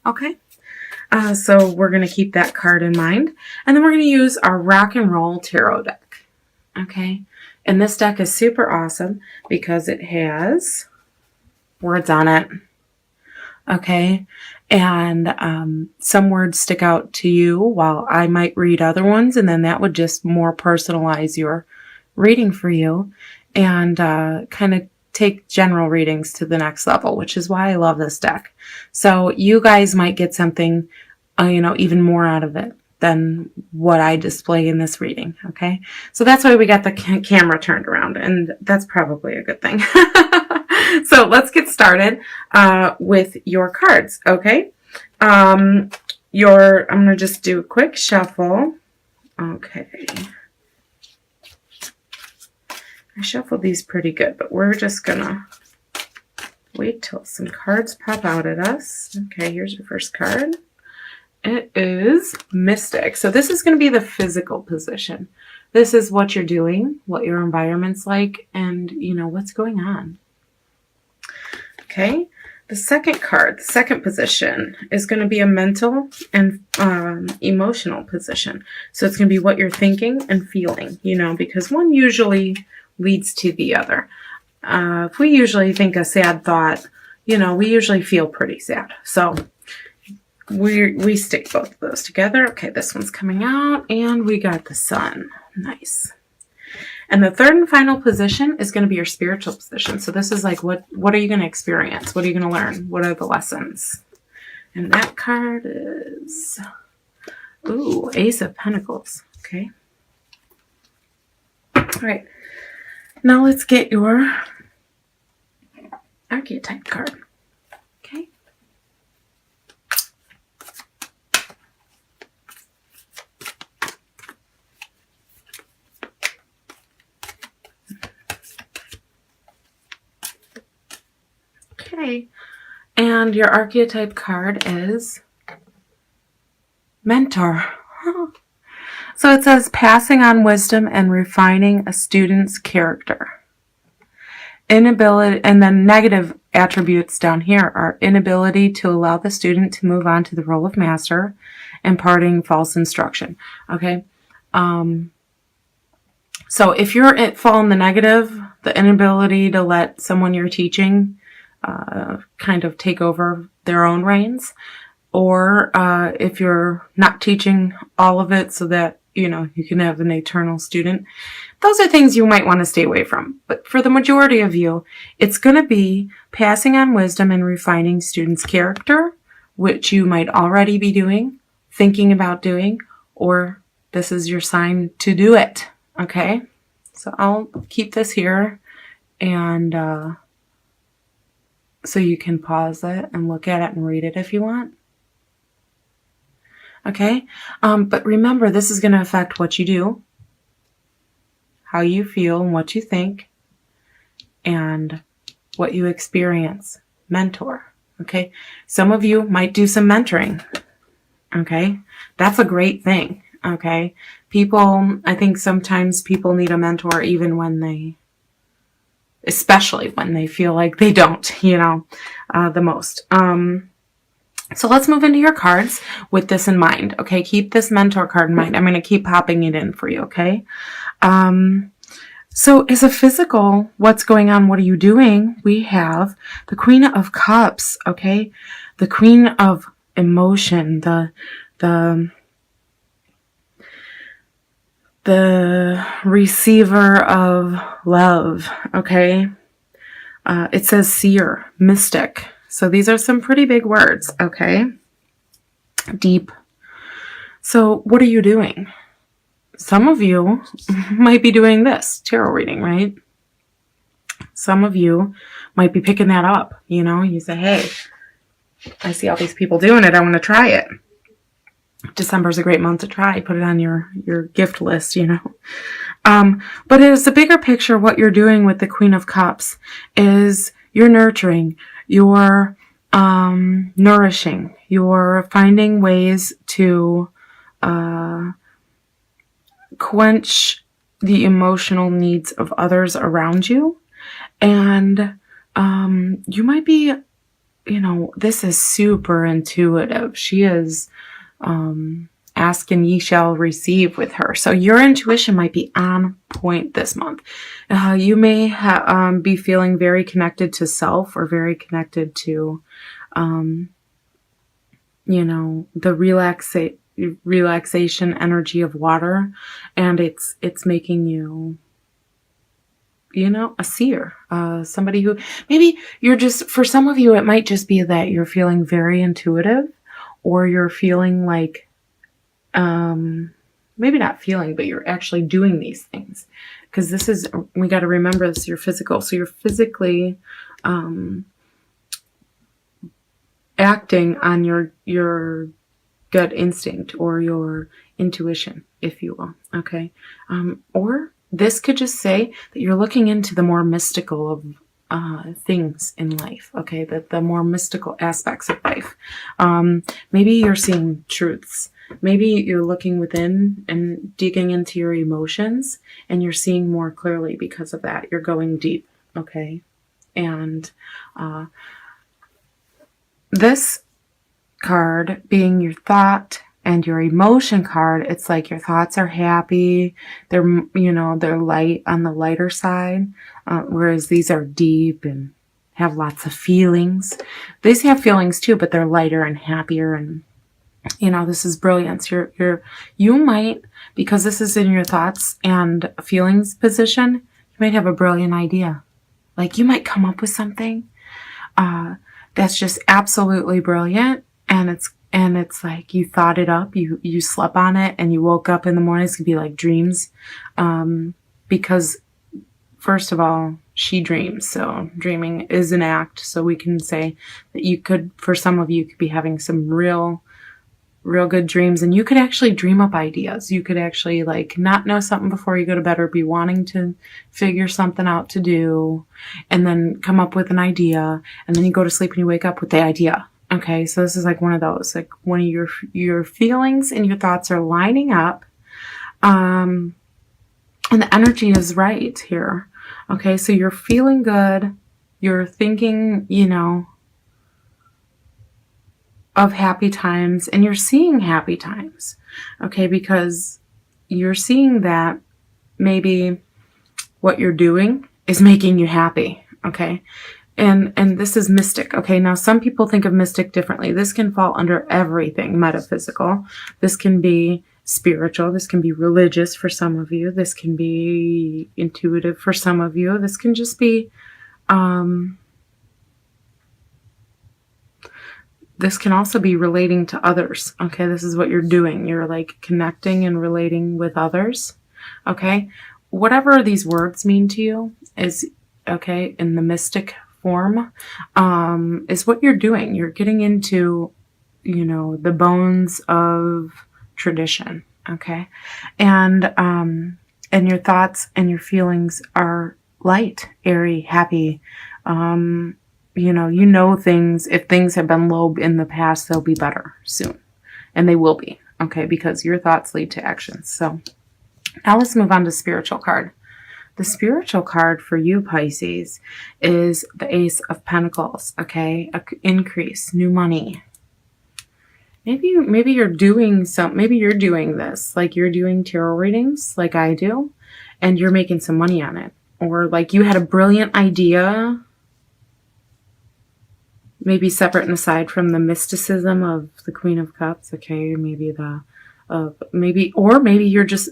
Okay. So we're going to keep that card in mind. And then we're going to use our rock and roll tarot deck. Okay. And this deck is super awesome because it has words on it. Okay. And some words stick out to you while I might read other ones. And then that would just more personalize your reading for you and kind of take general readings to the next level, which is why I love this deck. So you guys might get something, even more out of it than what I display in this reading. Okay. So that's why we got the camera turned around, and that's probably a good thing. So let's get started with your cards. Okay. I'm going to just do a quick shuffle. Okay. I shuffled these pretty good, but we're just going to wait till some cards pop out at us. Okay, here's your first card. It is Mystic. So this is going to be the physical position. This is what you're doing, what your environment's like, and, what's going on. Okay, the second card, the second position, is going to be a mental and emotional position. So it's going to be what you're thinking and feeling, because one usually leads to the other. If we usually think a sad thought, we usually feel pretty sad. So we stick both of those together. Okay, this one's coming out, and we got the Sun. Nice. And the third and final position is going to be your spiritual position. So this is like, what are you going to experience? What are you going to learn? What are the lessons? And that card is, Ace of Pentacles. Okay. All right. Now let's get your archetype card. Okay. Okay. And your archetype card is Mentor. So it says passing on wisdom and refining a student's character. Inability, and then negative attributes down here are inability to allow the student to move on to the role of master, imparting false instruction. Okay. So if you're fall in the negative, the inability to let someone you're teaching kind of take over their own reins, or if you're not teaching all of it so that you can have an eternal student. Those are things you might want to stay away from. But for the majority of you, it's going to be passing on wisdom and refining students' character, which you might already be doing, thinking about doing, or this is your sign to do it. Okay? So I'll keep this here, and so you can pause it and look at it and read it if you want. Okay, but remember, this is going to affect what you do, how you feel, and what you think, and what you experience. Mentor. Okay, some of you might do some mentoring. Okay, that's a great thing. Okay, I think sometimes people need a mentor even when especially when they feel like they don't, the most. So let's move into your cards with this in mind. Okay, keep this mentor card in mind. I'm going to keep popping it in for you, okay? So as a physical, what's going on? What are you doing? We have the Queen of Cups, okay? The Queen of Emotion, the receiver of love, okay? It says seer, mystic. So these are some pretty big words, okay? Deep. So what are you doing? Some of you might be doing this, tarot reading, right? Some of you might be picking that up, You say, hey, I see all these people doing it. I want to try it. December's a great month to try. Put it on your gift list, But as a bigger picture, what you're doing with the Queen of Cups is you're nurturing, you're nourishing, you're finding ways to quench the emotional needs of others around you. And you might be you know, this is super intuitive. She is ask and ye shall receive with her. So your intuition might be on point this month. You may be feeling very connected to self, or very connected to, you know, the relaxation energy of water, and it's making you, you know, a seer, somebody who maybe you're just, for some of you, it might just be that you're feeling very intuitive, or you're feeling like, maybe not feeling, but you're actually doing these things. Because this is, we got to remember, this is your physical. So you're physically acting on your gut instinct, or your intuition, if you will. Okay. Or this could just say that you're looking into the more mystical of things in life. Okay. The more mystical aspects of life. Maybe you're seeing truths. Maybe you're looking within and digging into your emotions, and you're seeing more clearly because of that. You're going deep. Okay. And this card being your thought and your emotion card, it's like your thoughts are happy. They're, you know, they're light, on the lighter side, whereas these are deep and have lots of feelings. These have feelings too, but they're lighter and happier, and you know, this is brilliance. You might, because this is in your thoughts and feelings position, you might have a brilliant idea. Like you might come up with something that's just absolutely brilliant, and it's like you thought it up, you slept on it, and you woke up in the morning. It's gonna be like dreams, because first of all, she dreams, so dreaming is an act. So we can say that you could, for some of you, could be having some real good dreams, and you could actually dream up ideas. You could actually like not know something before you go to bed, or be wanting to figure something out to do, and then come up with an idea, and then you go to sleep and you wake up with the idea. Okay, so this is like one of those, like one of your feelings and your thoughts are lining up, and the energy is right here. Okay, so you're feeling good, you're thinking, you know, of happy times, and you're seeing happy times. Okay, because you're seeing that maybe what you're doing is making you happy. Okay, and this is mystic. Okay, now some people think of mystic differently. This can fall under everything metaphysical. This can be spiritual. This can be religious for some of you. This can be intuitive for some of you. This can just be this can also be relating to others. Okay, this is what you're doing. You're like connecting and relating with others. Okay, whatever these words mean to you is, okay, in the mystic form, is what you're doing. You're getting into, you know, the bones of tradition. Okay, and your thoughts and your feelings are light, airy, happy. You know things, if things have been low in the past, they'll be better soon. And they will be, okay, because your thoughts lead to actions. So now let's move on to spiritual card. The spiritual card for you, Pisces, is the Ace of Pentacles, okay? Increase, new money. Maybe you're doing maybe you're doing this, like you're doing tarot readings like I do, and you're making some money on it. Or like you had a brilliant idea, maybe separate and aside from the mysticism of the Queen of Cups. Okay, maybe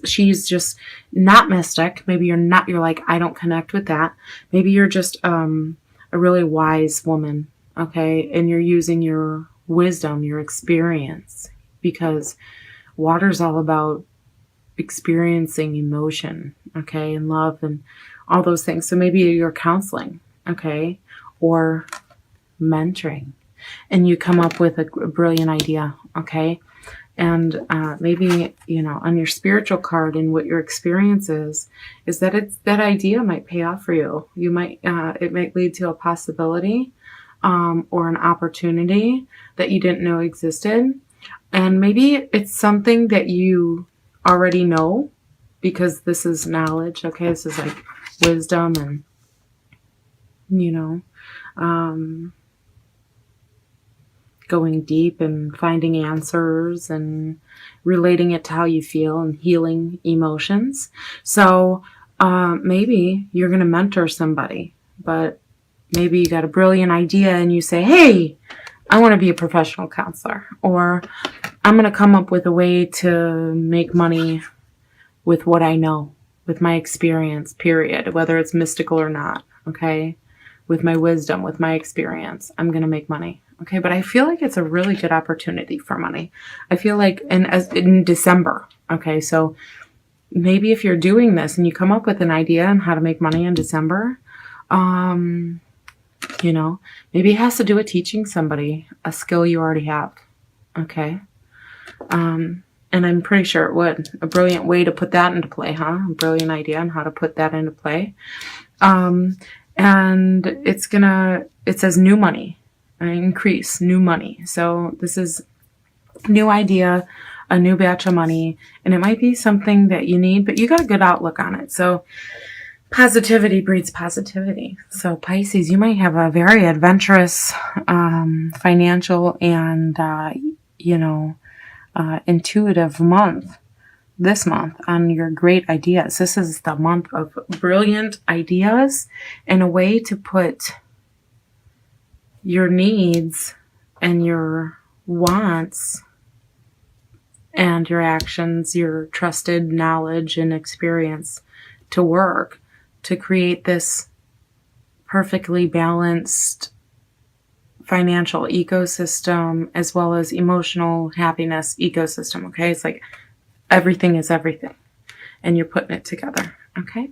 she's just not mystic. Maybe you're like, I don't connect with that. Maybe you're just a really wise woman. Okay, and you're using your wisdom, your experience, because water's all about experiencing emotion, okay, and love and all those things. So maybe you're counseling, okay, or mentoring, and you come up with a brilliant idea, okay, and maybe, you know, on your spiritual card, and what your experience is that that idea might pay off for you. You might it might lead to a possibility, or an opportunity that you didn't know existed, and maybe it's something that you already know, because this is knowledge, okay, this is like wisdom, and you know, going deep and finding answers and relating it to how you feel and healing emotions. So maybe you're going to mentor somebody, but maybe you got a brilliant idea and you say, hey, I want to be a professional counselor, or I'm going to come up with a way to make money with what I know, with my experience, period, whether it's mystical or not, okay? With my wisdom, with my experience, I'm going to make money, okay? But I feel like it's a really good opportunity for money. I feel like in December, okay? So maybe if you're doing this and you come up with an idea on how to make money in December, you know, maybe it has to do with teaching somebody a skill you already have, okay? And I'm pretty sure it would. A brilliant way to put that into play, huh? A brilliant idea on how to put that into play. And it says new money, increase, new money. So this is new idea, a new batch of money, and it might be something that you need, but you got a good outlook on it. So positivity breeds positivity. So Pisces, you might have a very adventurous, financial and, intuitive month this month on your great ideas. This is the month of brilliant ideas and a way to put your needs and your wants and your actions, your trusted knowledge and experience to work to create this perfectly balanced financial ecosystem as well as emotional happiness ecosystem, okay? It's like everything is everything and you're putting it together, okay?